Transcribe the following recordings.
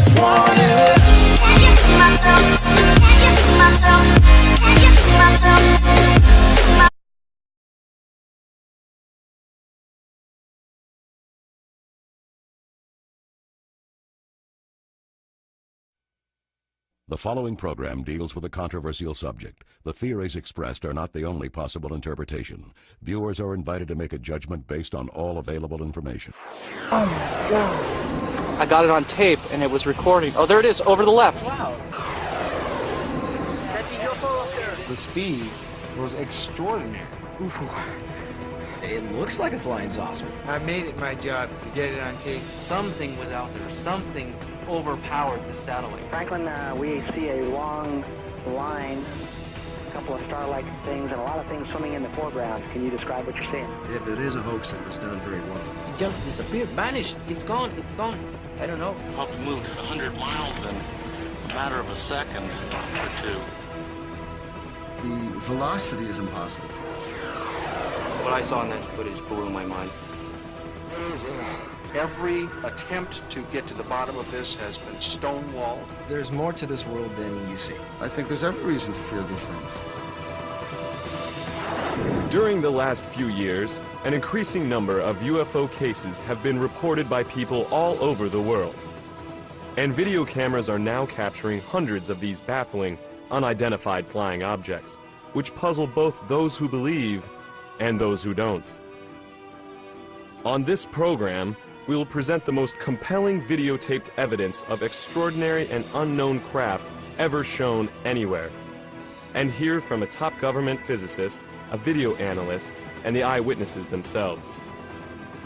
just wanna. Can you see myself? Can you see myself? Can you see myself? The following program deals with a controversial subject. The theories expressed are not the only possible interpretation. Viewers are invited to make a judgment based on all available information. Oh my God. I got it on tape and it was recording. Oh, there it is, over the left. Wow. That's a UFO up there. The speed was extraordinary. Oof. It looks like a flying saucer. I made it my job to get it on tape. Something was out there. Something overpowered the satellite. Franklin, we see a long line, a couple of star-like things, and a lot of things swimming in the foreground. Can you describe what you're seeing? If it is a hoax, it was done very well. It just disappeared, vanished. It's gone, it's gone. I don't know. Probably moved 100 miles in a matter of a second or two. The velocity is impossible. What I saw in that footage blew my mind. Every attempt to get to the bottom of this has been stonewalled. There's more to this world than you see. I think there's every reason to fear these things. During the last few years, an increasing number of UFO cases have been reported by people all over the world. And video cameras are now capturing hundreds of these baffling, unidentified flying objects, which puzzle both those who believe and those who don't. On this program, we will present the most compelling videotaped evidence of extraordinary and unknown craft ever shown anywhere, and hear from a top government physicist, a video analyst, and the eyewitnesses themselves.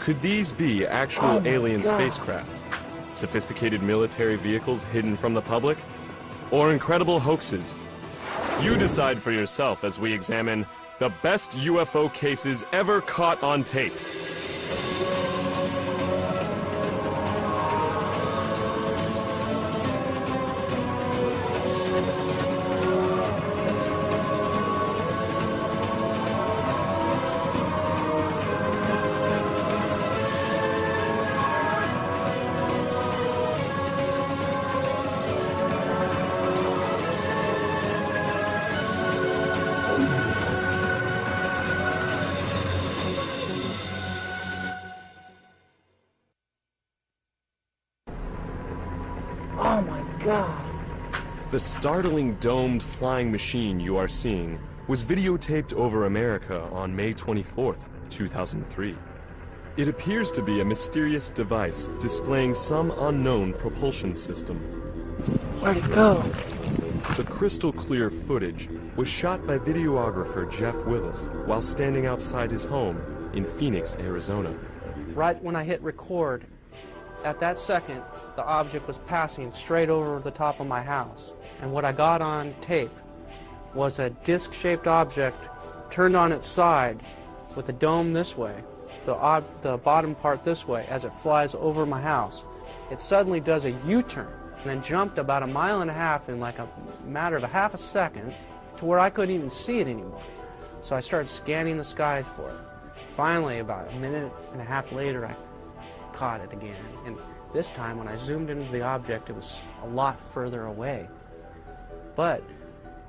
Could these be actual alien spacecraft, sophisticated military vehicles hidden from the public, or incredible hoaxes? You decide for yourself as we examine the best UFO cases ever caught on tape. Oh my God. The startling domed flying machine you are seeing was videotaped over America on May 24th, 2003. It appears to be a mysterious device displaying some unknown propulsion system. Where'd it go? The crystal clear footage was shot by videographer Jeff Willis while standing outside his home in Phoenix, Arizona. Right when I hit record, at that second, the object was passing straight over the top of my house. And what I got on tape was a disc-shaped object turned on its side with the dome this way, the bottom part this way, as it flies over my house. It suddenly does a U-turn and then jumped about 1.5 miles in like a matter of a half a second to where I couldn't even see it anymore. So I started scanning the skies for it. Finally, about 1.5 minutes later, I caught it again, and this time when I zoomed into the object it was a lot further away, but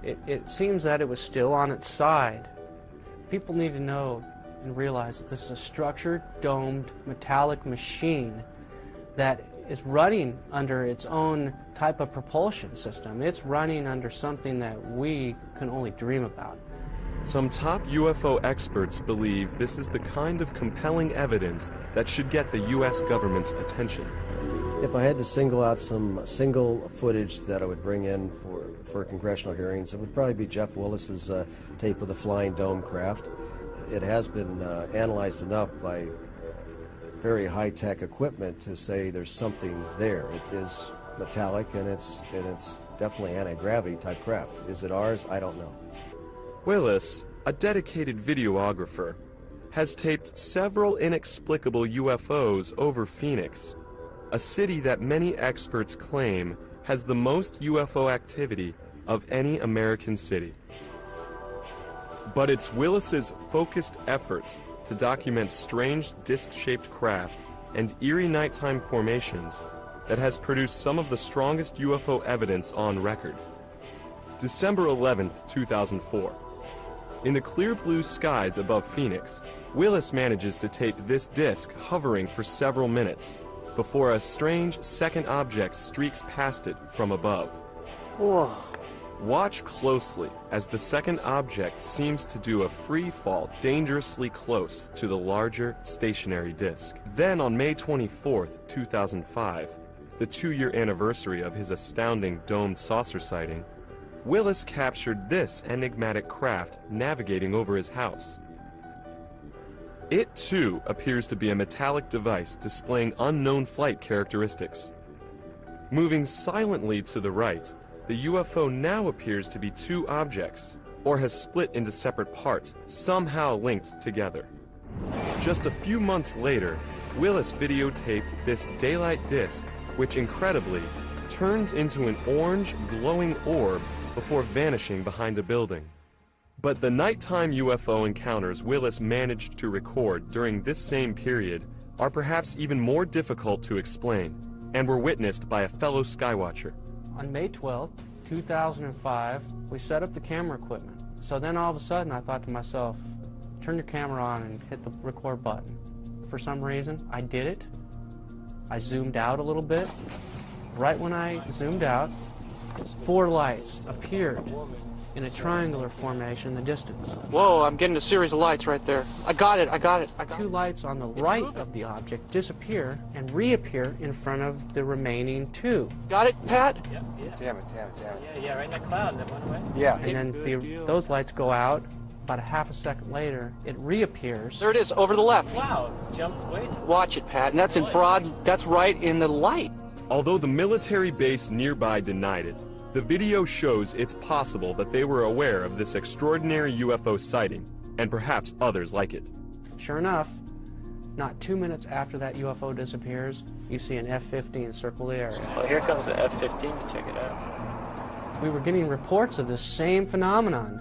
it seems that it was still on its side. People need to know and realize that this is a structured, domed, metallic machine that is running under its own type of propulsion system. It's running under something that we can only dream about. Some top UFO experts believe this is the kind of compelling evidence that should get the U.S. government's attention. If I had to single out some single footage that I would bring in for congressional hearings, it would probably be Jeff Willis's tape of the flying dome craft. It has been analyzed enough by very high-tech equipment to say there's something there. It is metallic, and it's definitely anti-gravity type craft. Is it ours? I don't know. Willis, a dedicated videographer, has taped several inexplicable UFOs over Phoenix, a city that many experts claim has the most UFO activity of any American city. But it's Willis's focused efforts to document strange disc-shaped craft and eerie nighttime formations that has produced some of the strongest UFO evidence on record. December 11th, 2004. In the clear blue skies above Phoenix, Willis manages to tape this disc hovering for several minutes before a strange second object streaks past it from above. Whoa. Watch closely as the second object seems to do a free fall dangerously close to the larger stationary disc. Then on May 24th, 2005, the 2-year anniversary of his astounding domed saucer sighting, Willis captured this enigmatic craft navigating over his house. It too appears to be a metallic device displaying unknown flight characteristics. Moving silently to the right, the UFO now appears to be 2 objects, or has split into separate parts, somehow linked together. Just a few months later, Willis videotaped this daylight disc, which incredibly turns into an orange glowing orb before vanishing behind a building. But the nighttime UFO encounters Willis managed to record during this same period are perhaps even more difficult to explain, and were witnessed by a fellow skywatcher. On May 12th, 2005, we set up the camera equipment. So then all of a sudden I thought to myself, turn your camera on and hit the record button. For some reason, I did it. I zoomed out a little bit. Right when I zoomed out, 4 lights appeared in a triangular formation in the distance. Whoa, I'm getting a series of lights right there. I got it. 2 lights on the right of the object disappear and reappear in front of the remaining 2. Got it, Pat? Yep. Damn it. Yeah, right in that cloud that went away. Yeah. And then those lights go out. About a half a second later, it reappears. There it is, over to the left. Wow, jump way. Watch it, Pat, and that's in broad, that's right in the light. Although the military base nearby denied it, the video shows it's possible that they were aware of this extraordinary UFO sighting, and perhaps others like it. Sure enough, not 2 minutes after that UFO disappears, you see an F-15 circle the area. Well, here comes the F-15 to check it out. We were getting reports of this same phenomenon.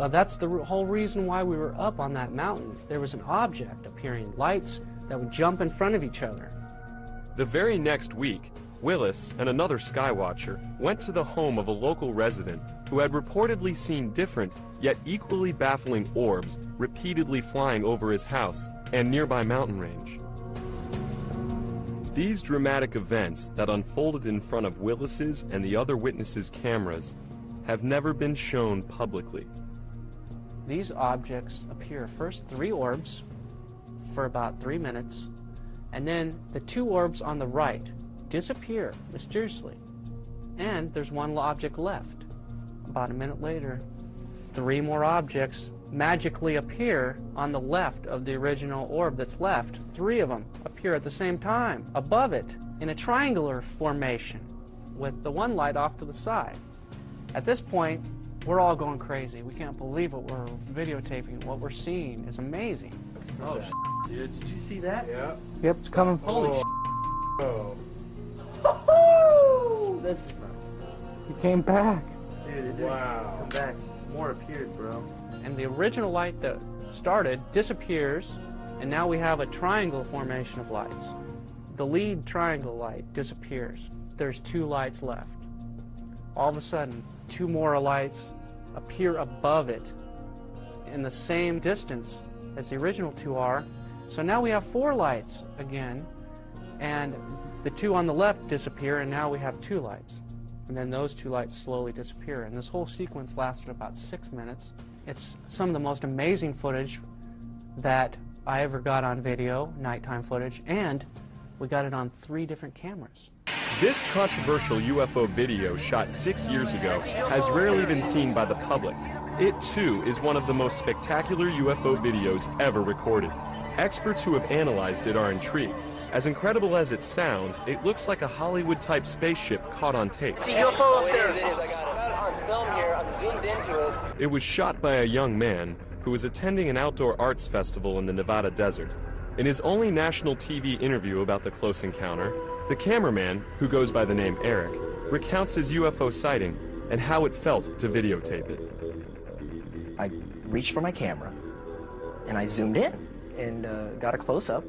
That's the whole reason why we were up on that mountain. There was an object appearing, lights that would jump in front of each other. The very next week, Willis and another skywatcher went to the home of a local resident who had reportedly seen different, yet equally baffling orbs repeatedly flying over his house and nearby mountain range. These dramatic events that unfolded in front of Willis's and the other witnesses' cameras have never been shown publicly. These objects appear first 3 orbs for about 3 minutes, and then the 2 orbs on the right disappear mysteriously, and there's 1 object left. About a minute later, 3 more objects magically appear on the left of the original orb that's left. 3 of them appear at the same time above it in a triangular formation with the 1 light off to the side. At this point, we're all going crazy. We can't believe what we're videotaping. What we're seeing is amazing. Oh, dude. Did you see that? Yeah. Yep, it's coming. Holy Oh. This is nuts. He came back. Dude, it didn't come back. More appeared, bro. And the original light that started disappears, and now we have a triangle formation of lights. The lead triangle light disappears. There's 2 lights left. All of a sudden, 2 more lights appear above it in the same distance as the original 2 are. So now we have 4 lights again, and the 2 on the left disappear, and now we have 2 lights. And then those 2 lights slowly disappear. And this whole sequence lasted about 6 minutes. It's some of the most amazing footage that I ever got on video, nighttime footage, and we got it on 3 different cameras. This controversial UFO video shot 6 years ago has rarely been seen by the public. It too is one of the most spectacular UFO videos ever recorded. Experts who have analyzed it are intrigued. As incredible as it sounds, it looks like a Hollywood-type spaceship caught on tape. It's a UFO up there. It is. I got it on film here. I'm zoomed into it. It was shot by a young man who was attending an outdoor arts festival in the Nevada desert. In his only national TV interview about the close encounter, the cameraman, who goes by the name Eric, recounts his UFO sighting and how it felt to videotape it. I reached for my camera, and I zoomed in and got a close-up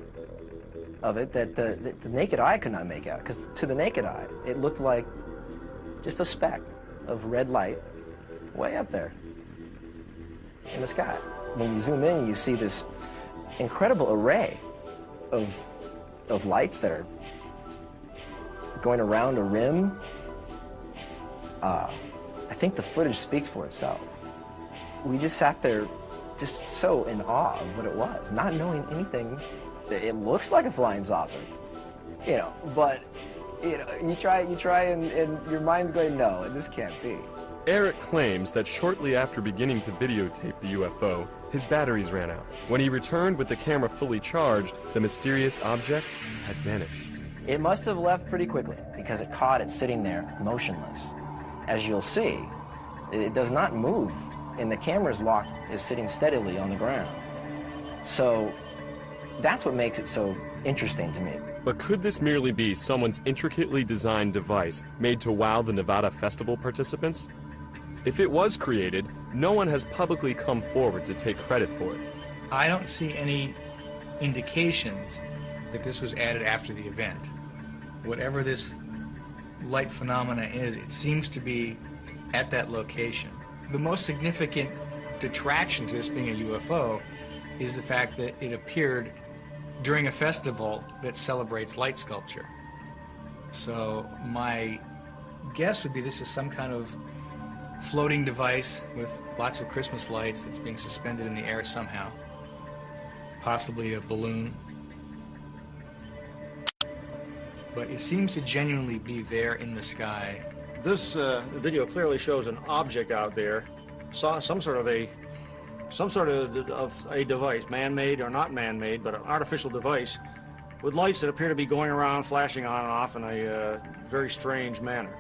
of it that the naked eye could not make out, because to the naked eye, it looked like just a speck of red light way up there in the sky. When you zoom in, you see this incredible array of lights that are going around a rim. I think the footage speaks for itself. We just sat there just so in awe of what it was, not knowing anything. It looks like a flying saucer, you know, but you try and your mind's going, no, this can't be. Eric claims that shortly after beginning to videotape the UFO, his batteries ran out. When he returned with the camera fully charged, the mysterious object had vanished. It must have left pretty quickly because it caught it sitting there motionless. As you'll see, it does not move, and the camera's lock is sitting steadily on the ground. So that's what makes it so interesting to me. But could this merely be someone's intricately designed device made to wow the Nevada Festival participants? If it was created, no one has publicly come forward to take credit for it. I don't see any indications that this was added after the event. Whatever this light phenomena is, it seems to be at that location. The most significant detraction to this being a UFO is the fact that it appeared during a festival that celebrates light sculpture. So my guess would be this is some kind of floating device with lots of Christmas lights that's being suspended in the air somehow. Possibly a balloon. But it seems to genuinely be there in the sky. This video clearly shows an object out there, some sort of a device, man-made or not man-made, but an artificial device with lights that appear to be going around, flashing on and off in a very strange manner.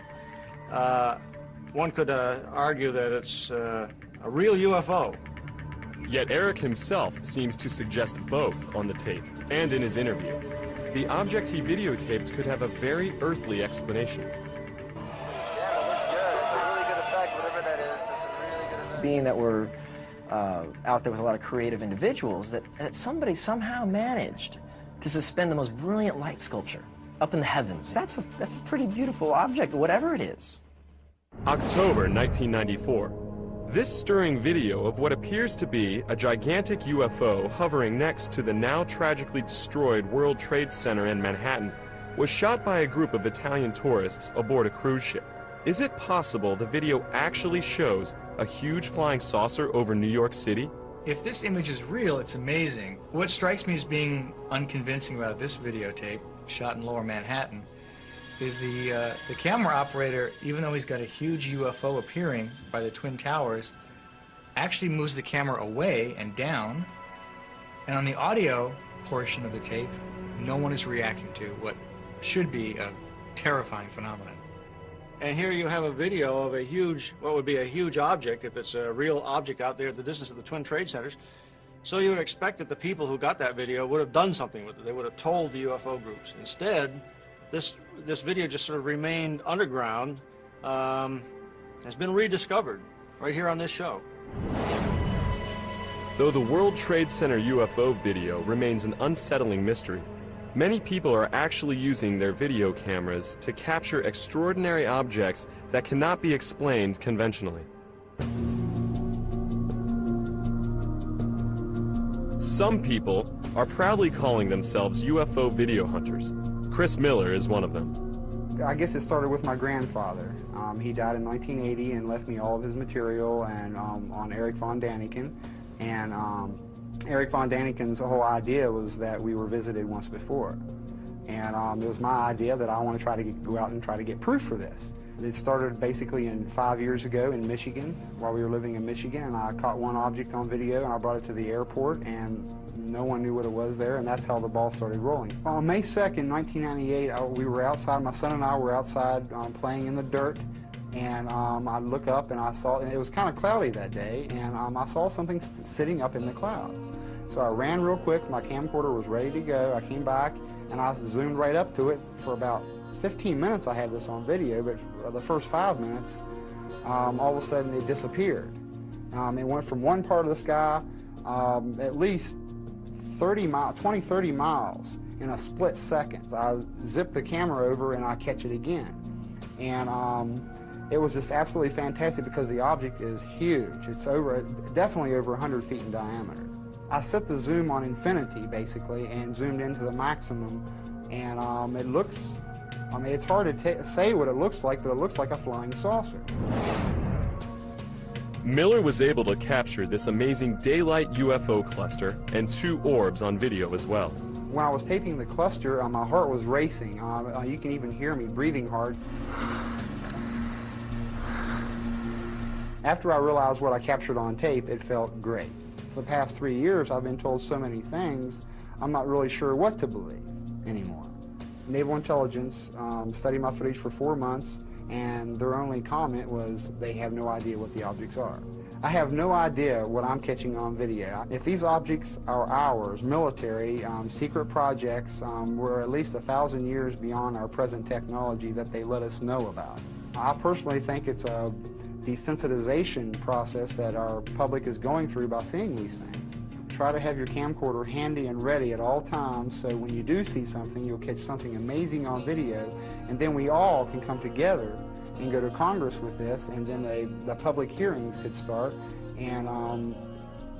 One could argue that it's a real UFO. Yet Eric himself seems to suggest both on the tape and in his interview. The object he videotaped could have a very earthly explanation. Damn, it looks good. It's a really good effect, whatever that is. It's a really good effect. Being that we're out there with a lot of creative individuals, that somebody somehow managed to suspend the most brilliant light sculpture up in the heavens. That's a pretty beautiful object, whatever it is. October 1994. This stirring video of what appears to be a gigantic UFO hovering next to the now tragically destroyed World Trade Center in Manhattan was shot by a group of Italian tourists aboard a cruise ship. Is it possible the video actually shows a huge flying saucer over New York City? If this image is real, it's amazing. What strikes me as being unconvincing about this videotape, shot in Lower Manhattan, is the camera operator, even though he's got a huge UFO appearing by the Twin Towers, actually moves the camera away and down, and on the audio portion of the tape, no one is reacting to what should be a terrifying phenomenon. And here you have a video of a huge, what would be a huge object, if it's a real object out there at the distance of the Twin Trade Centers. So you would expect that the people who got that video would have done something with it. They would have told the UFO groups. Instead, this video just sort of remained underground, has been rediscovered right here on this show. Though the World Trade Center UFO video remains an unsettling mystery, many people are actually using their video cameras to capture extraordinary objects that cannot be explained conventionally. Some people are proudly calling themselves UFO video hunters. Chris Miller is one of them. I guess it started with my grandfather. He died in 1980 and left me all of his material and on Eric von Daniken. And Eric von Daniken's whole idea was that we were visited once before. And it was my idea that I want to try to go out and try to get proof for this. It started basically 5 years ago in Michigan, while we were living in Michigan, and I caught one object on video and I brought it to the airport, and no one knew what it was there, and that's how the ball started rolling. On May 2nd, 1998, we were outside, my son and I were outside playing in the dirt, and I look up and I saw, and it was kind of cloudy that day, and I saw something sitting up in the clouds. So I ran real quick, my camcorder was ready to go, I came back, and I zoomed right up to it. For about 15 minutes I had this on video, but for the first 5 minutes, all of a sudden it disappeared. It went from one part of the sky at least 20, 30 miles in a split second. I zip the camera over and I catch it again. And it was just absolutely fantastic because the object is huge. It's definitely over 100 feet in diameter. I set the zoom on infinity, basically, and zoomed into the maximum. And it looks, I mean, it's hard to say what it looks like, but it looks like a flying saucer. Miller was able to capture this amazing daylight UFO cluster and 2 orbs on video as well. When I was taping the cluster, my heart was racing. You can even hear me breathing hard. After I realized what I captured on tape, it felt great. For the past 3 years, I've been told so many things, I'm not really sure what to believe anymore. Naval Intelligence studied my footage for 4 months, and their only comment was they have no idea what the objects are. I have no idea what I'm catching on video. If these objects are ours, military, secret projects, we're at least 1,000 years beyond our present technology that they let us know about. I personally think it's a desensitization process that our public is going through by seeing these things. Try to have your camcorder handy and ready at all times so when you do see something, you'll catch something amazing on video, and then we all can come together and go to Congress with this, and then the public hearings could start, and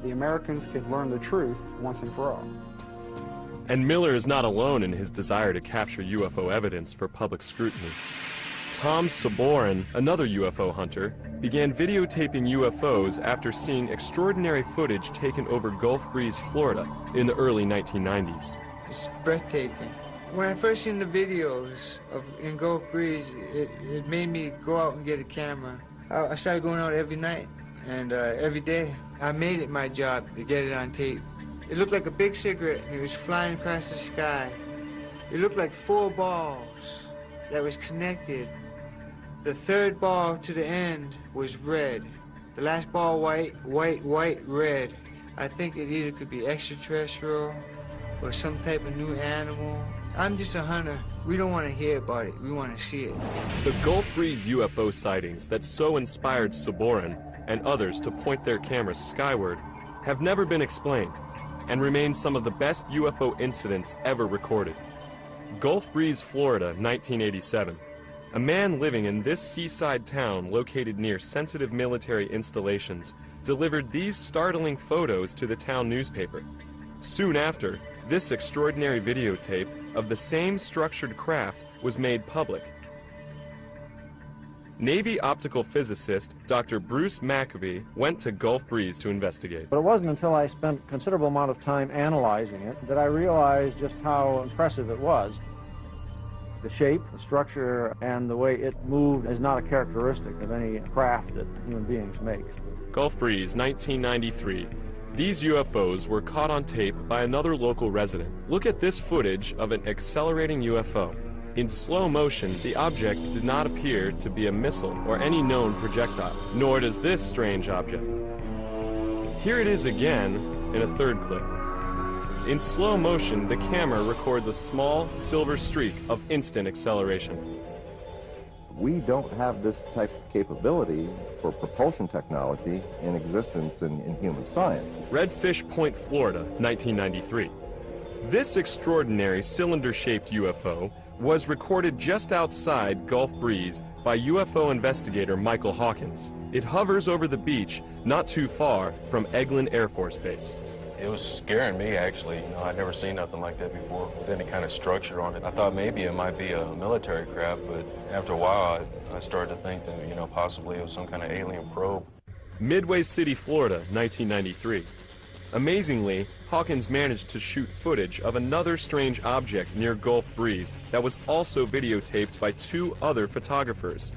the Americans could learn the truth once and for all. And Miller is not alone in his desire to capture UFO evidence for public scrutiny. Tom Saborin, another UFO hunter, began videotaping UFOs after seeing extraordinary footage taken over Gulf Breeze, Florida in the early 1990s. It's breathtaking. When I first seen the videos in Gulf Breeze, it made me go out and get a camera. I started going out every night and every day. I made it my job to get it on tape. It looked like a big cigarette and it was flying across the sky. It looked like 4 balls that was connected. The 3rd ball to the end was red. The last ball white, white, white, red. I think it either could be extraterrestrial or some type of new animal. I'm just a hunter. We don't want to hear about it. We want to see it. The Gulf Breeze UFO sightings that so inspired Saborin and others to point their cameras skyward have never been explained and remain some of the best UFO incidents ever recorded. Gulf Breeze, Florida, 1987. A man living in this seaside town located near sensitive military installations delivered these startling photos to the town newspaper. Soon after, this extraordinary videotape of the same structured craft was made public. Navy optical physicist Dr. Bruce Maccabee went to Gulf Breeze to investigate. But it wasn't until I spent a considerable amount of time analyzing it that I realized just how impressive it was. The shape, the structure, and the way it moved is not a characteristic of any craft that human beings make. Gulf Breeze, 1993. These UFOs were caught on tape by another local resident. Look at this footage of an accelerating UFO. In slow motion, the object did not appear to be a missile or any known projectile, nor does this strange object. Here it is again in a 3rd clip. In slow motion, the camera records a small silver streak of instant acceleration. We don't have this type of capability for propulsion technology in existence in human science. Redfish Point, Florida, 1993. This extraordinary cylinder-shaped UFO was recorded just outside Gulf Breeze by UFO investigator Michael Hawkins. It hovers over the beach not too far from Eglin Air Force Base. It was scaring me, actually. You know, I'd never seen nothing like that before with any kind of structure on it. I thought maybe it might be a military craft, but after a while, I started to think that, you know, possibly it was some kind of alien probe. Midway City, Florida, 1993. Amazingly, Hawkins managed to shoot footage of another strange object near Gulf Breeze that was also videotaped by 2 other photographers.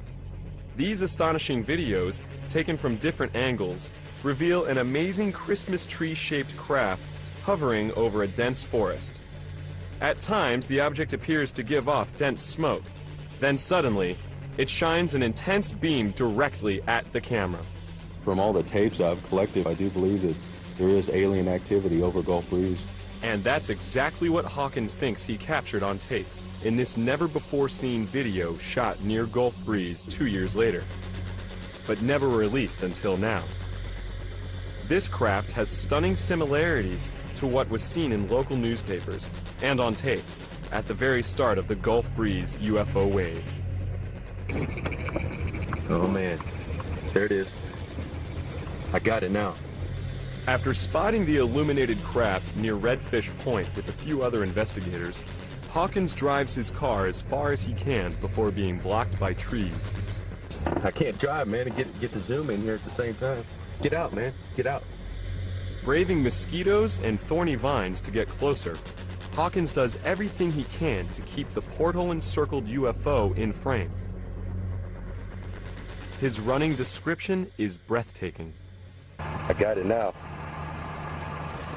These astonishing videos, taken from different angles, reveal an amazing Christmas tree-shaped craft hovering over a dense forest. At times, the object appears to give off dense smoke. Then suddenly, it shines an intense beam directly at the camera. From all the tapes I've collected, I do believe that there is alien activity over Gulf Breeze. And that's exactly what Hawkins thinks he captured on tape in this never-before-seen video shot near Gulf Breeze 2 years later, but never released until now. This craft has stunning similarities to what was seen in local newspapers and on tape at the very start of the Gulf Breeze UFO wave. Oh man, there it is. I got it now. After spotting the illuminated craft near Redfish Point with a few other investigators, Hawkins drives his car as far as he can before being blocked by trees. I can't drive, man, and get to zoom in here at the same time. Get out, man. Get out. Braving mosquitoes and thorny vines to get closer, Hawkins does everything he can to keep the portal-encircled UFO in frame. His running description is breathtaking. I got it now.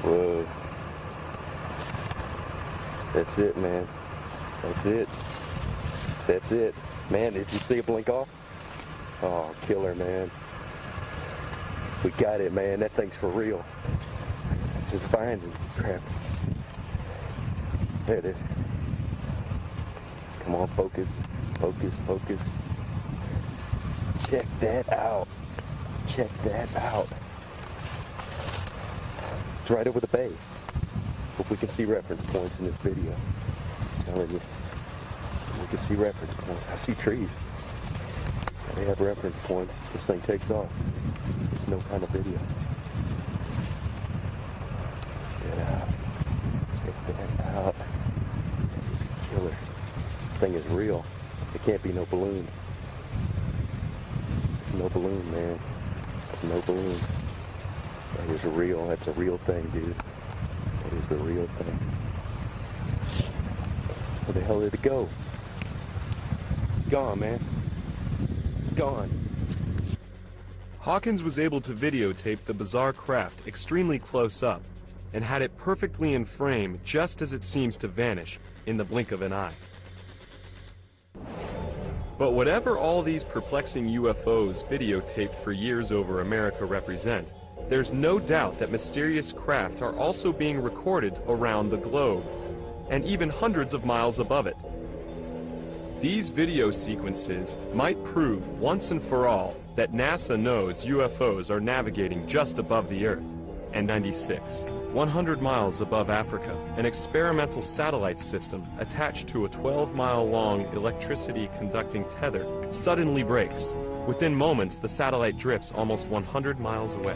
Whoa. That's it, man. That's it. That's it. Man, did you see it blink off? Oh, killer, man. We got it, man. That thing's for real. Just vines and crap. There it is. Come on, focus. Focus, focus. Check that out. Check that out. It's right over the bay. Hope we can see reference points in this video. I'm telling you. We can see reference points. I see trees. They have reference points. This thing takes off. There's no kind of video. Yeah. Check that out. It's a killer. This thing is real. It can't be no balloon. It's no balloon, man. It's no balloon. That is real. That's a real thing, dude. That is the real thing. Where the hell did it go? Gone, man. Gone. Hawkins was able to videotape the bizarre craft extremely close up and had it perfectly in frame just as it seems to vanish in the blink of an eye. But whatever all these perplexing UFOs videotaped for years over America represent, there's no doubt that mysterious craft are also being recorded around the globe, and even hundreds of miles above it. These video sequences might prove once and for all that NASA knows UFOs are navigating just above the Earth. And 96, 100 miles above Africa, an experimental satellite system attached to a 12-mile-long electricity-conducting tether suddenly breaks. Within moments, the satellite drifts almost 100 miles away.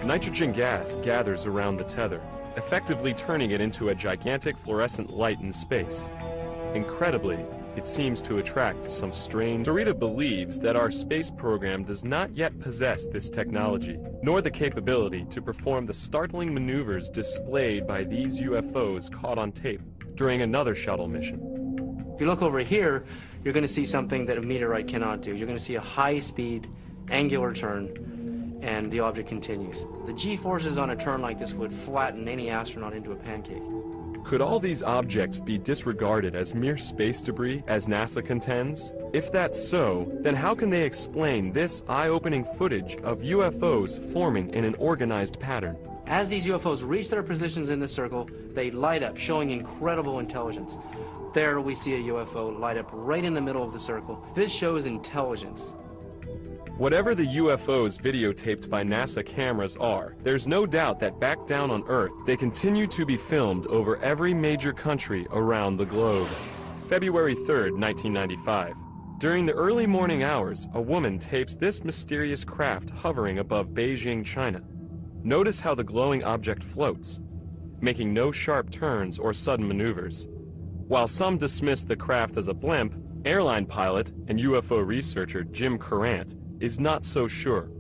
Nitrogen gas gathers around the tether, effectively turning it into a gigantic fluorescent light in space. Incredibly, it seems to attract some strange... Sarita believes that our space program does not yet possess this technology, nor the capability to perform the startling maneuvers displayed by these UFOs caught on tape during another shuttle mission. If you look over here, you're going to see something that a meteorite cannot do. You're going to see a high-speed, angular turn, and the object continues. The G-forces on a turn like this would flatten any astronaut into a pancake. Could all these objects be disregarded as mere space debris, as NASA contends? If that's so, then how can they explain this eye-opening footage of UFOs forming in an organized pattern? As these UFOs reach their positions in the circle, they light up, showing incredible intelligence. There we see a UFO light up right in the middle of the circle. This shows intelligence. Whatever the UFOs videotaped by NASA cameras are, there's no doubt that back down on Earth, they continue to be filmed over every major country around the globe. February 3rd, 1995. During the early morning hours, a woman tapes this mysterious craft hovering above Beijing, China. Notice how the glowing object floats, making no sharp turns or sudden maneuvers. While some dismiss the craft as a blimp, airline pilot and UFO researcher Jim Courant is not so sure.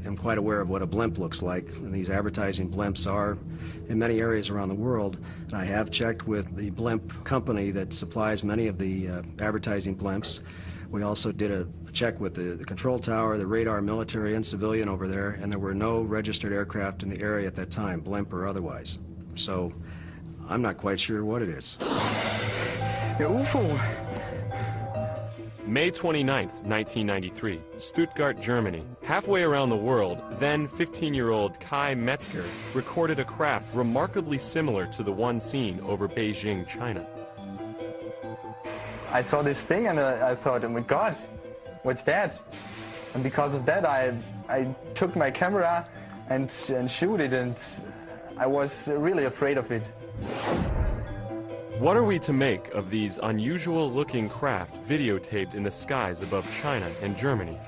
I'm quite aware of what a blimp looks like, and these advertising blimps are in many areas around the world. And I have checked with the blimp company that supplies many of the advertising blimps. We also did a check with the control tower, the radar, military and civilian over there, and there were no registered aircraft in the area at that time, blimp or otherwise. So I'm not quite sure what it is. UFO. May 29th, 1993, Stuttgart, Germany. Halfway around the world, then 15-year-old Kai Metzger recorded a craft remarkably similar to the one seen over Beijing, China. I saw this thing and I thought, oh my God, what's that? And because of that, I took my camera and shoot it, and I was really afraid of it. What are we to make of these unusual-looking craft videotaped in the skies above China and Germany?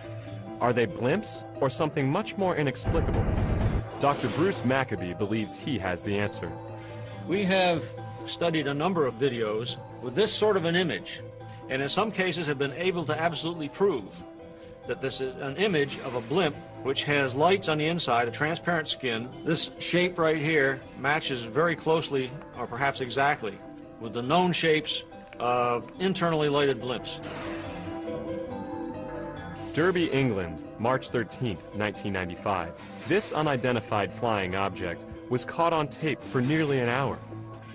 Are they blimps or something much more inexplicable? Dr. Bruce Maccabee believes he has the answer. We have studied a number of videos with this sort of an image, and in some cases have been able to absolutely prove that this is an image of a blimp which has lights on the inside, a transparent skin. This shape right here matches very closely, or perhaps exactly, with the known shapes of internally lighted blimps. Derby, England, March 13, 1995. This unidentified flying object was caught on tape for nearly an hour.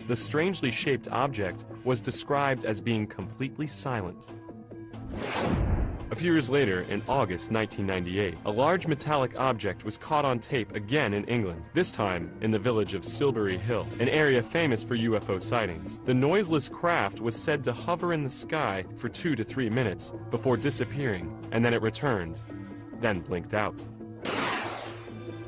The strangely shaped object was described as being completely silent. A few years later, in August 1998, a large metallic object was caught on tape again in England, this time in the village of Silbury Hill, an area famous for UFO sightings. The noiseless craft was said to hover in the sky for 2 to 3 minutes before disappearing, and then it returned, then blinked out.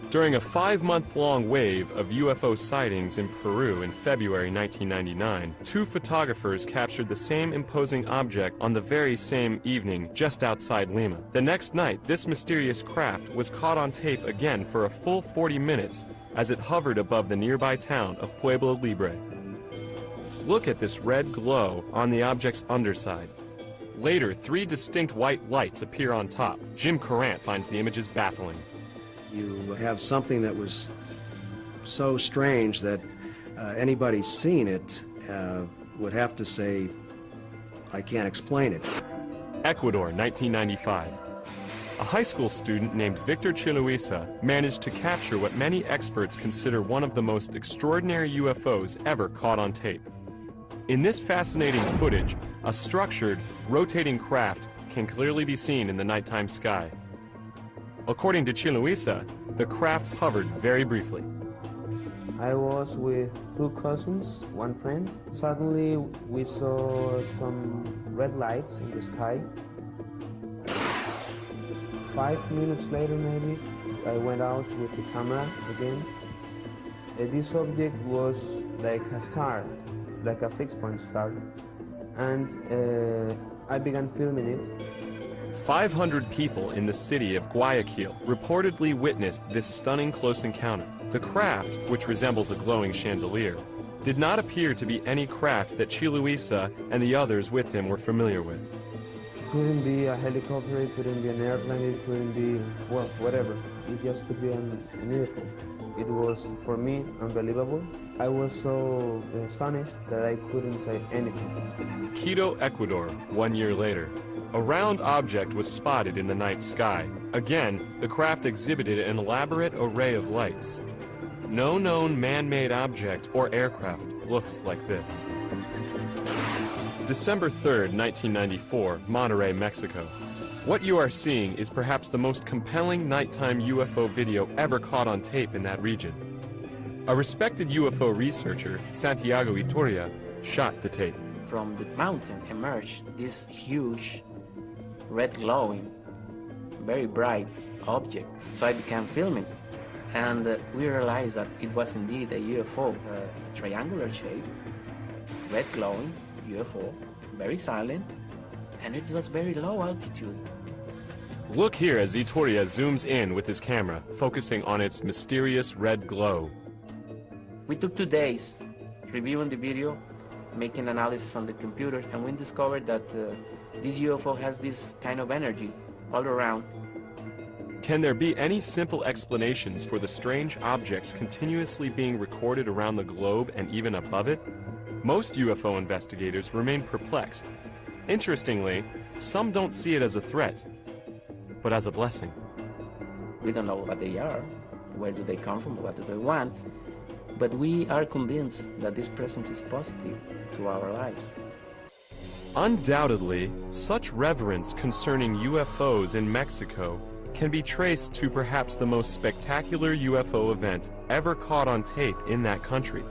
During a 5-month-long wave of UFO sightings in Peru in February 1999, 2 photographers captured the same imposing object on the very same evening just outside Lima. The next night, this mysterious craft was caught on tape again for a full 40 minutes as it hovered above the nearby town of Pueblo Libre. Look at this red glow on the object's underside. Later, 3 distinct white lights appear on top. Jim Courant finds the images baffling. You have something that was so strange that anybody seeing it would have to say, I can't explain it. Ecuador, 1995. A high school student named Victor Chiluisa managed to capture what many experts consider one of the most extraordinary UFOs ever caught on tape. In this fascinating footage, a structured, rotating craft can clearly be seen in the nighttime sky. According to Chiluisa, the craft hovered very briefly. I was with 2 cousins, 1 friend. Suddenly we saw some red lights in the sky. 5 minutes later maybe, I went out with the camera again. This object was like a star, like a 6-point star. And I began filming it. 500 people in the city of Guayaquil reportedly witnessed this stunning close encounter. The craft, which resembles a glowing chandelier, did not appear to be any craft that Chiluisa and the others with him were familiar with. It couldn't be a helicopter, it couldn't be an airplane, it couldn't be, well, whatever. It just could be an UFO. It was, for me, unbelievable. I was so astonished that I couldn't say anything. Quito, Ecuador, 1 year later. A round object was spotted in the night sky. Again, the craft exhibited an elaborate array of lights. No known man-made object or aircraft looks like this. December 3rd, 1994, Monterrey, Mexico. What you are seeing is perhaps the most compelling nighttime UFO video ever caught on tape in that region. A respected UFO researcher, Santiago Itoria, shot the tape. From the mountain emerged this huge, red glowing, very bright object. So I began filming, and we realized that it was indeed a UFO, a triangular shape, red glowing UFO, very silent, and it was very low altitude. Look here as Itoria zooms in with his camera, focusing on its mysterious red glow. We took 2 days reviewing the video, making analysis on the computer, and we discovered that this UFO has this kind of energy all around. Can there be any simple explanations for the strange objects continuously being recorded around the globe and even above it? Most UFO investigators remain perplexed. Interestingly, some don't see it as a threat, but as a blessing. We don't know what they are, where do they come from, what do they want, but we are convinced that this presence is positive to our lives. Undoubtedly, such reverence concerning UFOs in Mexico can be traced to perhaps the most spectacular UFO event ever caught on tape in that country,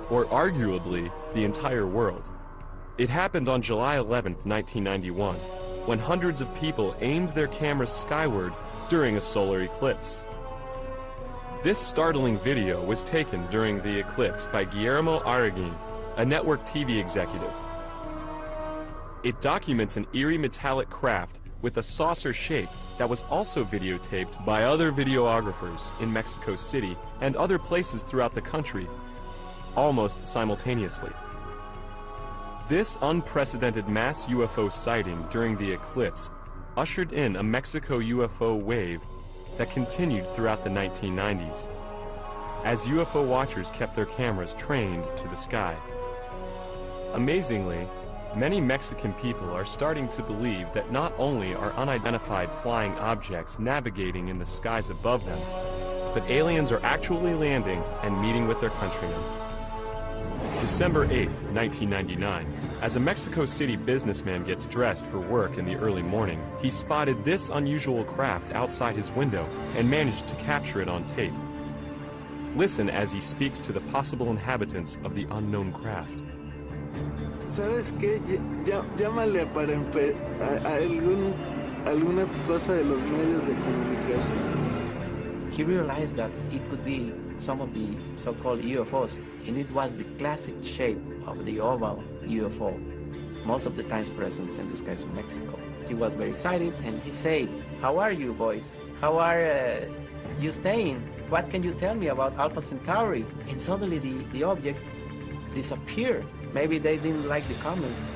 or arguably the entire world. It happened on July 11th, 1991, when hundreds of people aimed their cameras skyward during a solar eclipse. This startling video was taken during the eclipse by Guillermo Arriguin, a network TV executive. It documents an eerie metallic craft with a saucer shape that was also videotaped by other videographers in Mexico City and other places throughout the country, almost simultaneously. This unprecedented mass UFO sighting during the eclipse ushered in a Mexico UFO wave that continued throughout the 1990s, as UFO watchers kept their cameras trained to the sky. Amazingly, many Mexican people are starting to believe that not only are unidentified flying objects navigating in the skies above them, but aliens are actually landing and meeting with their countrymen. December 8, 1999, as a Mexico City businessman gets dressed for work in the early morning, he spotted this unusual craft outside his window and managed to capture it on tape. Listen as he speaks to the possible inhabitants of the unknown craft. ¿Sabes qué? Llámale para a alguna cosa de los medios de comunicación. He realized that it could be some of the so-called UFOs, and it was the classic shape of the oval UFO, most of the times present in the skies of Mexico. He was very excited, and he said, "How are you, boys? How are you staying? What can you tell me about Alpha Centauri?" And suddenly the object disappeared. Maybe they didn't like the comments.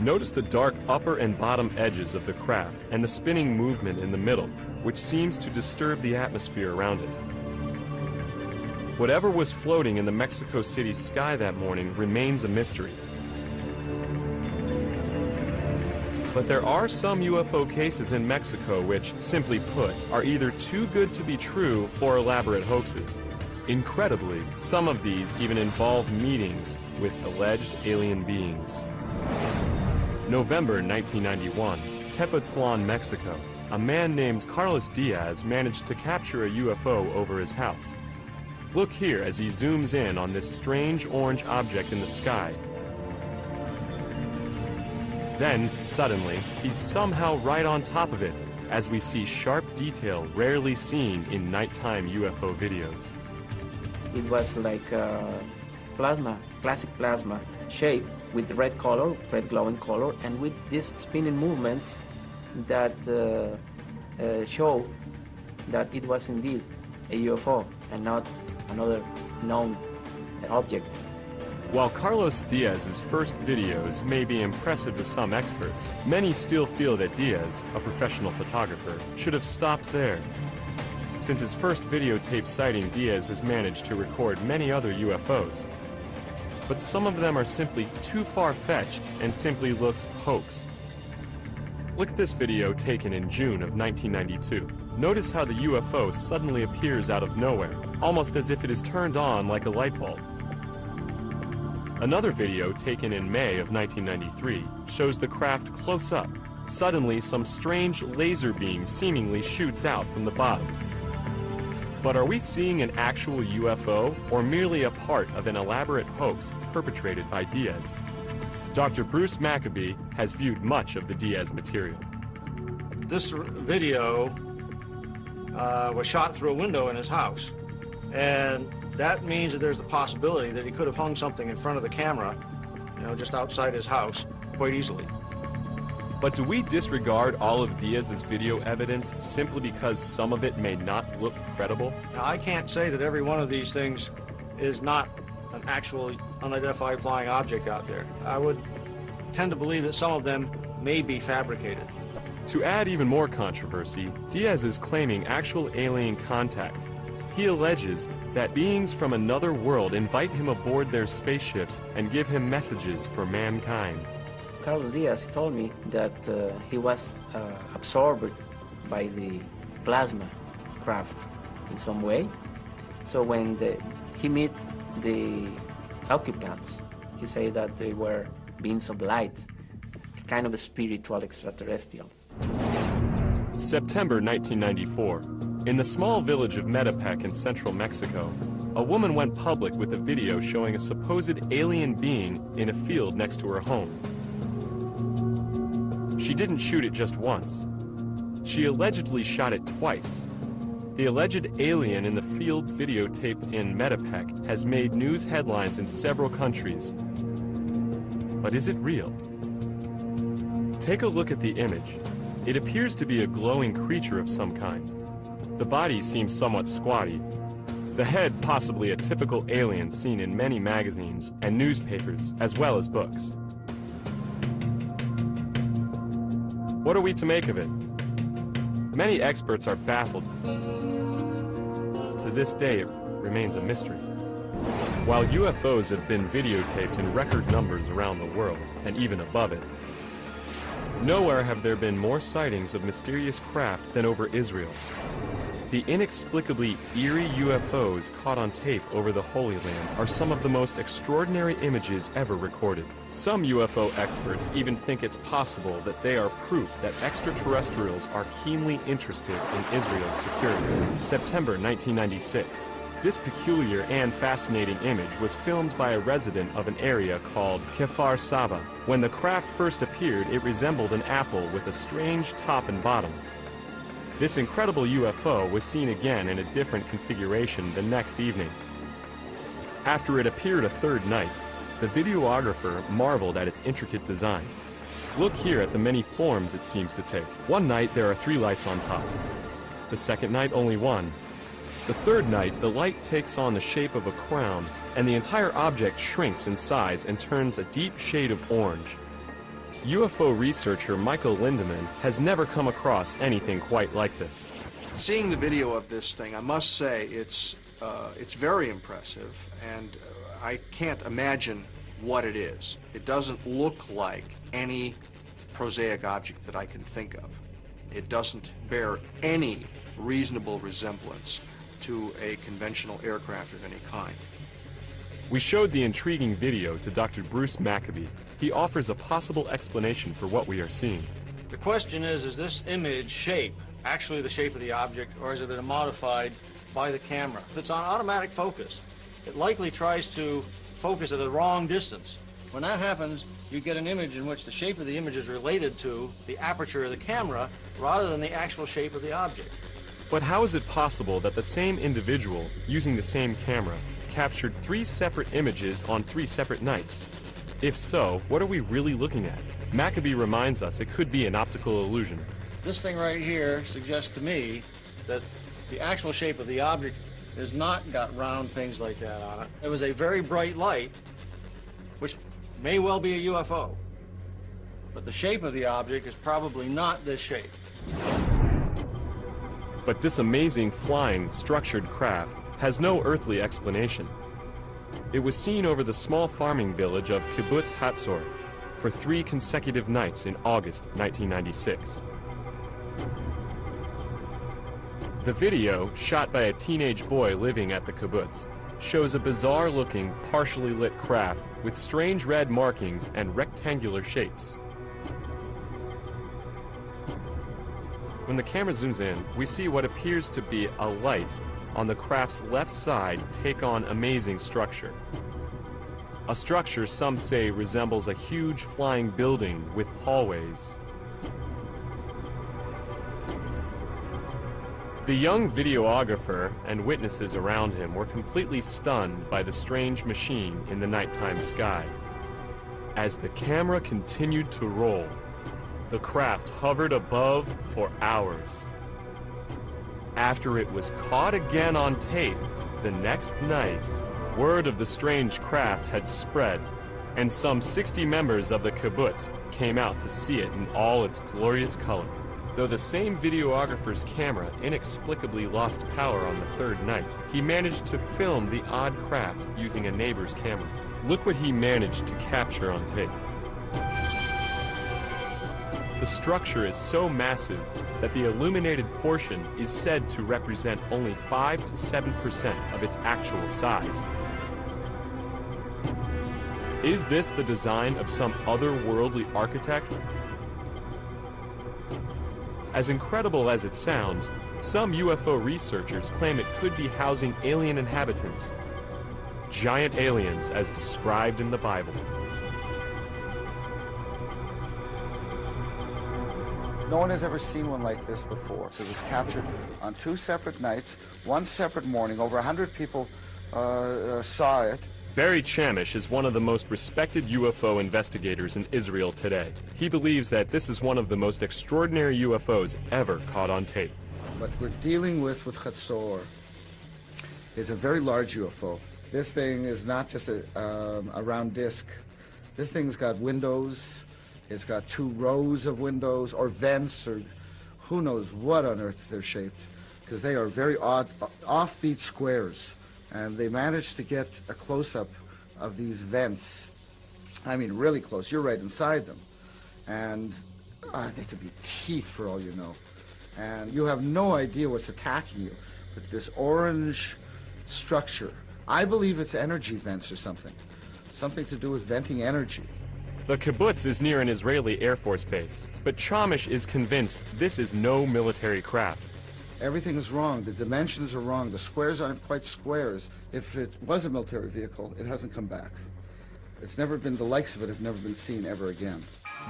Notice the dark upper and bottom edges of the craft and the spinning movement in the middle, which seems to disturb the atmosphere around it. Whatever was floating in the Mexico City sky that morning remains a mystery. But there are some UFO cases in Mexico which, simply put, are either too good to be true or elaborate hoaxes. Incredibly, some of these even involve meetings with alleged alien beings. November 1991, Tepoztlan, Mexico. A man named Carlos Diaz managed to capture a UFO over his house. Look here as he zooms in on this strange orange object in the sky. Then, suddenly, he's somehow right on top of it, as we see sharp detail rarely seen in nighttime UFO videos. It was like plasma, classic plasma shape with red color, red glowing color, and with these spinning movements that show that it was indeed a UFO and not another known object. While Carlos Diaz's first videos may be impressive to some experts, many still feel that Diaz, a professional photographer, should have stopped there. Since his first videotape sighting, Diaz has managed to record many other UFOs. But some of them are simply too far-fetched and simply look hoaxed. Look at this video taken in June of 1992. Notice how the UFO suddenly appears out of nowhere, almost as if it is turned on like a light bulb. Another video taken in May of 1993 shows the craft close up. Suddenly, some strange laser beam seemingly shoots out from the bottom. But are we seeing an actual UFO or merely a part of an elaborate hoax perpetrated by Diaz? Dr. Bruce Maccabee has viewed much of the Diaz material. This video was shot through a window in his house, and that means that there's the possibility that he could have hung something in front of the camera, just outside his house, quite easily. But do we disregard all of Diaz's video evidence simply because some of it may not look credible? Now, I can't say that every one of these things is not an actual unidentified flying object out there. I would tend to believe that some of them may be fabricated. To add even more controversy, Diaz is claiming actual alien contact. He alleges that beings from another world invite him aboard their spaceships and give him messages for mankind. Carlos Diaz told me that he was absorbed by the plasma craft in some way. So when he met the occupants, he said that they were beings of light, kind of spiritual extraterrestrials. September 1994. In the small village of Metepec in central Mexico, a woman went public with a video showing a supposed alien being in a field next to her home. She didn't shoot it just once. She allegedly shot it twice. The alleged alien in the field videotaped in Metapec has made news headlines in several countries. But is it real? Take a look at the image. It appears to be a glowing creature of some kind. The body seems somewhat squatty. The head possibly a typical alien seen in many magazines and newspapers, as well as books. What are we to make of it? Many experts are baffled. To this day, it remains a mystery. While UFOs have been videotaped in record numbers around the world, and even above it, nowhere have there been more sightings of mysterious craft than over Israel. The inexplicably eerie UFOs caught on tape over the Holy Land are some of the most extraordinary images ever recorded. Some UFO experts even think it's possible that they are proof that extraterrestrials are keenly interested in Israel's security. September 1996. This peculiar and fascinating image was filmed by a resident of an area called Kfar Saba. When the craft first appeared, it resembled an apple with a strange top and bottom. This incredible UFO was seen again in a different configuration the next evening. After it appeared a third night, the videographer marveled at its intricate design. Look here at the many forms it seems to take. One night there are 3 lights on top. The second night only 1. The third night the light takes on the shape of a crown and the entire object shrinks in size and turns a deep shade of orange. UFO researcher Michael Lindemann has never come across anything quite like this. Seeing the video of this thing, I must say it's very impressive, and I can't imagine what it is. It doesn't look like any prosaic object that I can think of. It doesn't bear any reasonable resemblance to a conventional aircraft of any kind. We showed the intriguing video to Dr. Bruce Maccabee. He offers a possible explanation for what we are seeing. The question is this image shape actually the shape of the object, or has it been modified by the camera? If it's on automatic focus, it likely tries to focus at a wrong distance. When that happens, you get an image in which the shape of the image is related to the aperture of the camera rather than the actual shape of the object. But how is it possible that the same individual, using the same camera, captured 3 separate images on 3 separate nights? If so, what are we really looking at? Maccabee reminds us it could be an optical illusion. This thing right here suggests to me that the actual shape of the object has not got round things like that on it. It was a very bright light, which may well be a UFO. But the shape of the object is probably not this shape. But this amazing flying, structured craft has no earthly explanation. It was seen over the small farming village of Kibbutz Hatzor for 3 consecutive nights in August 1996. The video, shot by a teenage boy living at the kibbutz, shows a bizarre-looking, partially lit craft with strange red markings and rectangular shapes. When the camera zooms in, we see what appears to be a light on the craft's left side take on amazing structure. A structure some say resembles a huge flying building with hallways. The young videographer and witnesses around him were completely stunned by the strange machine in the nighttime sky. As the camera continued to roll, the craft hovered above for hours. After it was caught again on tape the next night, word of the strange craft had spread, and some 60 members of the kibbutz came out to see it in all its glorious color. Though the same videographer's camera inexplicably lost power on the 3rd night, he managed to film the odd craft using a neighbor's camera. Look what he managed to capture on tape. The structure is so massive that the illuminated portion is said to represent only 5 to 7% of its actual size. Is this the design of some otherworldly architect? As incredible as it sounds, some UFO researchers claim it could be housing alien inhabitants. Giant aliens as described in the Bible. No one has ever seen one like this before. So it was captured on 2 separate nights, 1 separate morning. Over 100 people saw it. Barry Chamish is one of the most respected UFO investigators in Israel today. He believes that this is one of the most extraordinary UFOs ever caught on tape. What we're dealing with Chatzor is a very large UFO. This thing is not just a round disc. This thing's got windows. It's got 2 rows of windows or vents or who knows what on earth they're shaped, because they are very odd, offbeat squares. And they managed to get a close-up of these vents. I mean, really close. You're right inside them. And they could be teeth for all you know. And you have no idea what's attacking you. But this orange structure, I believe it's energy vents or something. Something to do with venting energy. The kibbutz is near an Israeli Air Force base, but Chamish is convinced this is no military craft. Everything is wrong. The dimensions are wrong. The squares aren't quite squares. If it was a military vehicle, it hasn't come back. It's never been, the likes of it have never been seen ever again.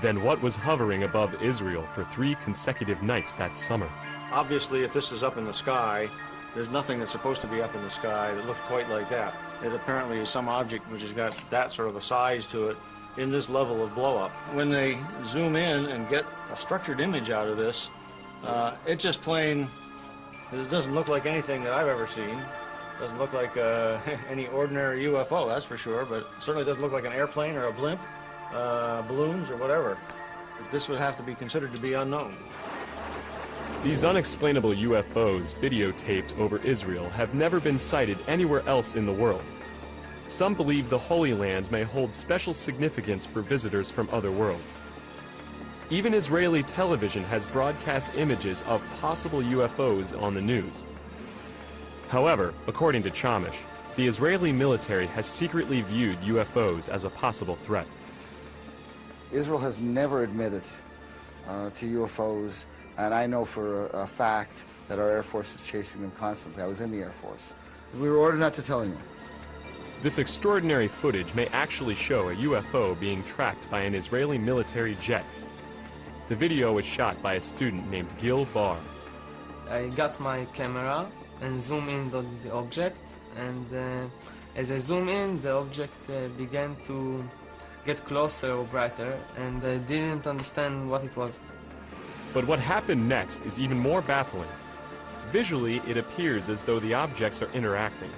Then what was hovering above Israel for 3 consecutive nights that summer? Obviously, if this is up in the sky, there's nothing that's supposed to be up in the sky that looks quite like that. It apparently is some object which has got that sort of a size to it in this level of blow-up. When they zoom in and get a structured image out of this, it just plain... It doesn't look like anything that I've ever seen. It doesn't look like any ordinary UFO, that's for sure, but it certainly doesn't look like an airplane or a blimp, balloons or whatever. This would have to be considered to be unknown. These unexplainable UFOs videotaped over Israel have never been sighted anywhere else in the world. Some believe the Holy Land may hold special significance for visitors from other worlds. Even Israeli television has broadcast images of possible UFOs on the news. However, according to Chamish, the Israeli military has secretly viewed UFOs as a possible threat. Israel has never admitted to UFOs, and I know for a fact that our Air Force is chasing them constantly. I was in the Air Force. We were ordered not to tell anyone. This extraordinary footage may actually show a UFO being tracked by an Israeli military jet. The video was shot by a student named Gil Bar. I got my camera and zoom in on the object, and as I zoom in, the object began to get closer or brighter, and I didn't understand what it was. But what happened next is even more baffling. Visually, it appears as though the objects are interacting.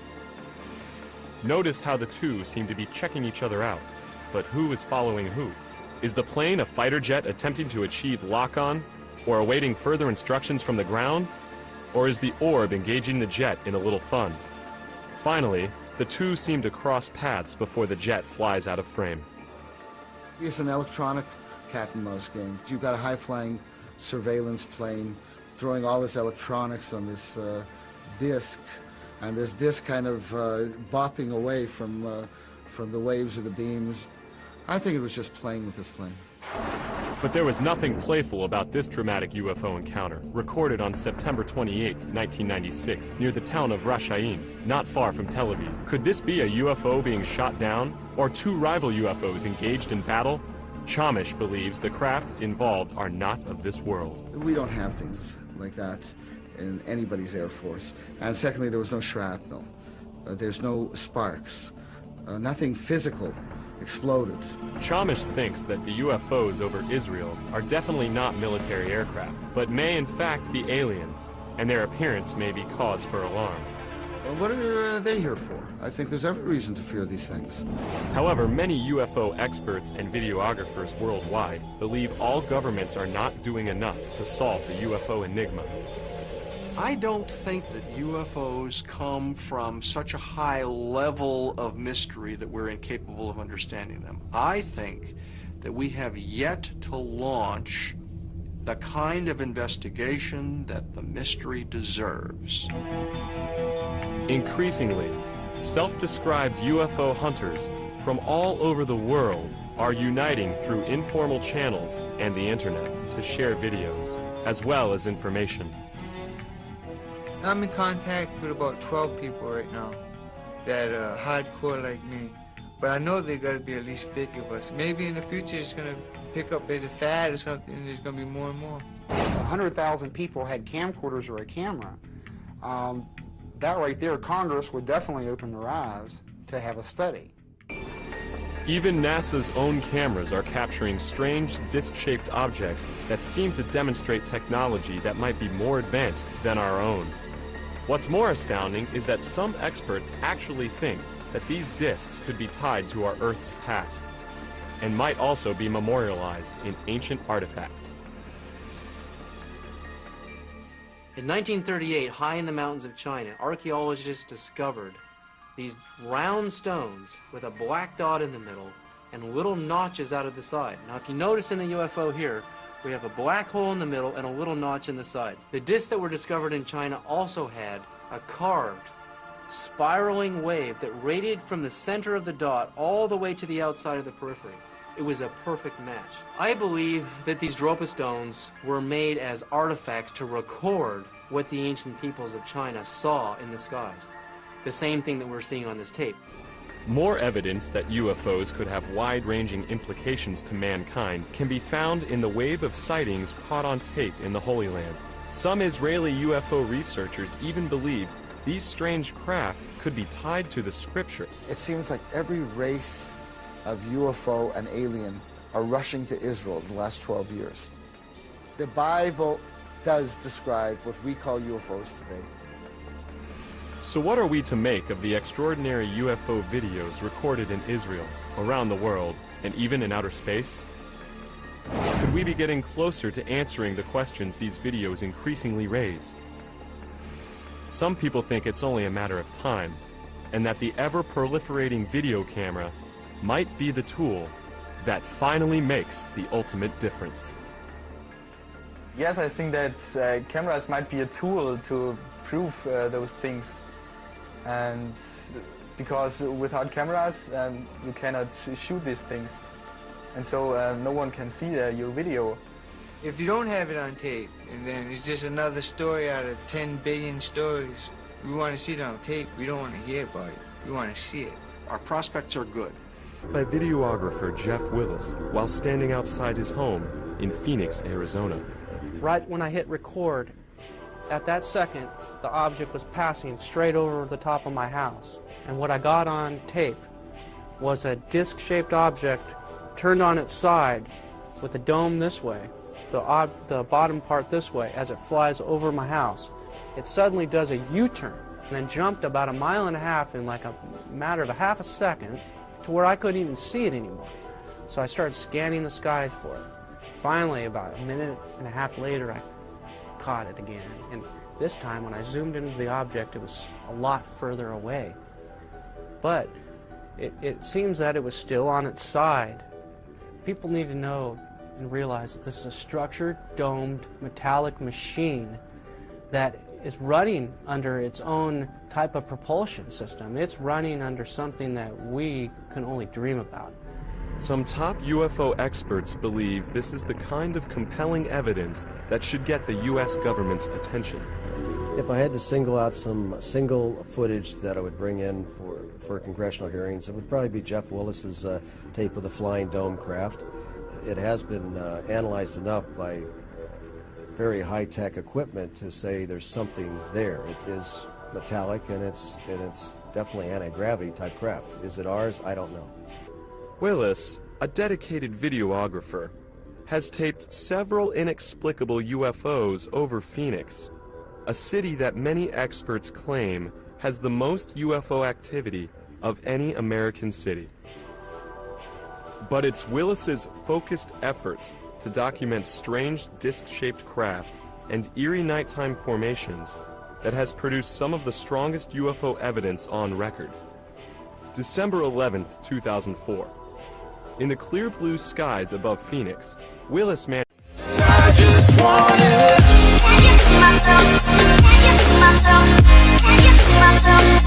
Notice how the 2 seem to be checking each other out, but who is following who? Is the plane a fighter jet attempting to achieve lock-on, or awaiting further instructions from the ground? Or is the orb engaging the jet in a little fun? Finally, the 2 seem to cross paths before the jet flies out of frame. It's an electronic cat-and-mouse game. You've got a high-flying surveillance plane throwing all this electronics on this disc, and this disc kind of bopping away from the waves or the beams. I think it was just playing with this plane. But there was nothing playful about this dramatic UFO encounter, recorded on September 28, 1996, near the town of Rashaim, not far from Tel Aviv. Could this be a UFO being shot down, or 2 rival UFOs engaged in battle? Chamish believes the craft involved are not of this world. We don't have things like that in anybody's Air Force. And secondly, there was no shrapnel. There's no sparks. Nothing physical exploded. Chamish thinks that the UFOs over Israel are definitely not military aircraft, but may in fact be aliens, and their appearance may be cause for alarm. Well, what are they here for? I think there's every reason to fear these things. However, many UFO experts and videographers worldwide believe all governments are not doing enough to solve the UFO enigma. I don't think that UFOs come from such a high level of mystery that we're incapable of understanding them. I think that we have yet to launch the kind of investigation that the mystery deserves. Increasingly, self-described UFO hunters from all over the world are uniting through informal channels and the internet to share videos, as well as information. I'm in contact with about 12 people right now that are hardcore like me. But I know there gotta be at least 50 of us. Maybe in the future it's gonna pick up as a fad or something, and there's gonna be more and more. If 100,000 people had camcorders or a camera, that right there, Congress would definitely open their eyes to have a study. Even NASA's own cameras are capturing strange disc-shaped objects that seem to demonstrate technology that might be more advanced than our own. What's more astounding is that some experts actually think that these discs could be tied to our Earth's past, and might also be memorialized in ancient artifacts. In 1938, high in the mountains of China, archaeologists discovered these round stones with a black dot in the middle and little notches out of the side. Now, if you notice in the UFO here, we have a black hole in the middle and a little notch in the side. The discs that were discovered in China also had a carved, spiraling wave that radiated from the center of the dot all the way to the outside of the periphery. It was a perfect match. I believe that these Dropa stones were made as artifacts to record what the ancient peoples of China saw in the skies. The same thing that we're seeing on this tape. More evidence that UFOs could have wide-ranging implications to mankind can be found in the wave of sightings caught on tape in the Holy Land. Some Israeli UFO researchers even believe these strange craft could be tied to the scripture. It seems like every race of UFO and alien are rushing to Israel in the last 12 years. The Bible does describe what we call UFOs today. So what are we to make of the extraordinary UFO videos recorded in Israel, around the world, and even in outer space? Could we be getting closer to answering the questions these videos increasingly raise? Some people think it's only a matter of time, and that the ever-proliferating video camera might be the tool that finally makes the ultimate difference. Yes, I think that cameras might be a tool to prove those things. And because without cameras, you cannot shoot these things. And so no one can see your video. If you don't have it on tape, and then it's just another story out of 10 billion stories, we want to see it on tape. We don't want to hear about it. We want to see it. Our prospects are good. By videographer Jeff Willis while standing outside his home in Phoenix, Arizona. Right when I hit record, at that second, the object was passing straight over the top of my house. And what I got on tape was a disc-shaped object turned on its side with the dome this way, the bottom part this way, as it flies over my house. It suddenly does a U-turn and then jumped about 1.5 miles in like a matter of a half a second to where I couldn't even see it anymore. So I started scanning the skies for it. Finally, about 1.5 minutes later, I caught it again. And this time, when I zoomed into the object, it was a lot further away. But it seems that it was still on its side. People need to know and realize that this is a structured, domed, metallic machine that is running under its own type of propulsion system. It's running under something that we can only dream about. Some top UFO experts believe this is the kind of compelling evidence that should get the U.S. government's attention. If I had to single out some single footage that I would bring in for congressional hearings, it would probably be Jeff Willis's tape of the flying dome craft. It has been analyzed enough by very high-tech equipment to say there's something there. It is metallic, and it's definitely anti-gravity type craft. Is it ours? I don't know. Willis, a dedicated videographer, has taped several inexplicable UFOs over Phoenix, a city that many experts claim has the most UFO activity of any American city. But it's Willis's focused efforts to document strange disc-shaped craft and eerie nighttime formations that has produced some of the strongest UFO evidence on record. December 11th, 2004. In the clear blue skies above Phoenix, Willis managed. I just wanted. Can you see myself? Can you see myself? Can you see myself?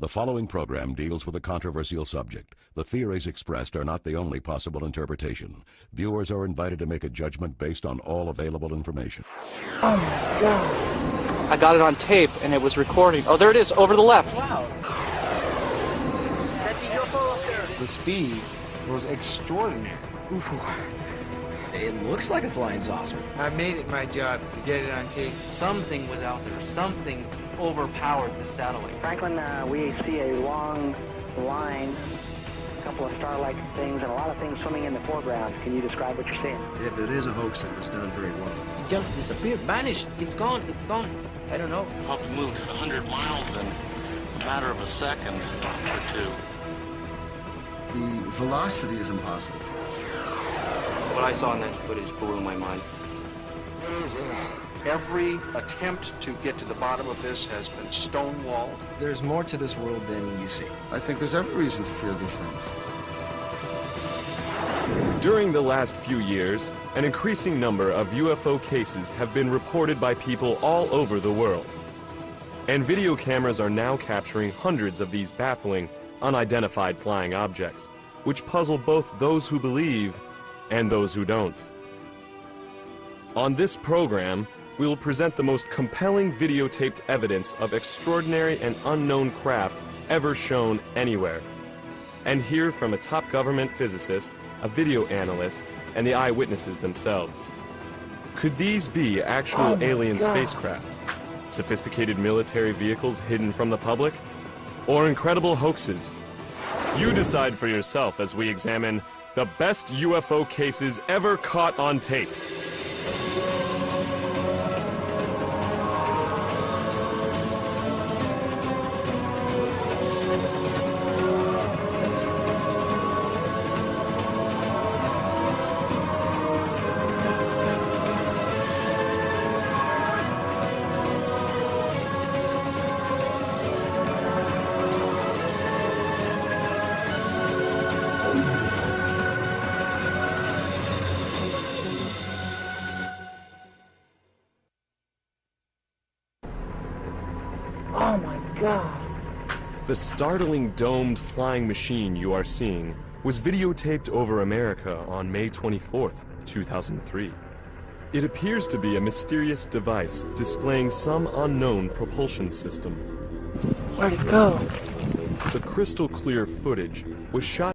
The following program deals with a controversial subject. The theories expressed are not the only possible interpretation. Viewers are invited to make a judgment based on all available information. Oh my God. I got it on tape and it was recording. Oh, there it is, over to the left. Wow. That's a UFO up there. The speed was extraordinary. Oof. It looks like a flying saucer. I made it my job to get it on tape. Something was out there. Something overpowered the satellite. Franklin, we see a long line, a couple of star-like things, and a lot of things swimming in the foreground. Can you describe what you're seeing? If it is a hoax, it was done very well. It just disappeared, vanished. It's gone. It's gone. I don't know. Probably moved 100 miles in a matter of a second or two. The velocity is impossible. What I saw in that footage blew my mind. Every attempt to get to the bottom of this has been stonewalled. There's more to this world than you see. I think there's every reason to fear these things. During the last few years, an increasing number of UFO cases have been reported by people all over the world. And video cameras are now capturing hundreds of these baffling, unidentified flying objects, which puzzle both those who believe and those who don't. On this program, we will present the most compelling videotaped evidence of extraordinary and unknown craft ever shown anywhere, and hear from a top government physicist, a video analyst, and the eyewitnesses themselves. Could these be actual alien spacecraft, sophisticated military vehicles hidden from the public, or incredible hoaxes? You decide for yourself as we examine the best UFO cases ever caught on tape. Oh my God. The startling domed flying machine you are seeing was videotaped over America on May 24th, 2003. It appears to be a mysterious device displaying some unknown propulsion system. Where'd it go? The crystal clear footage was shot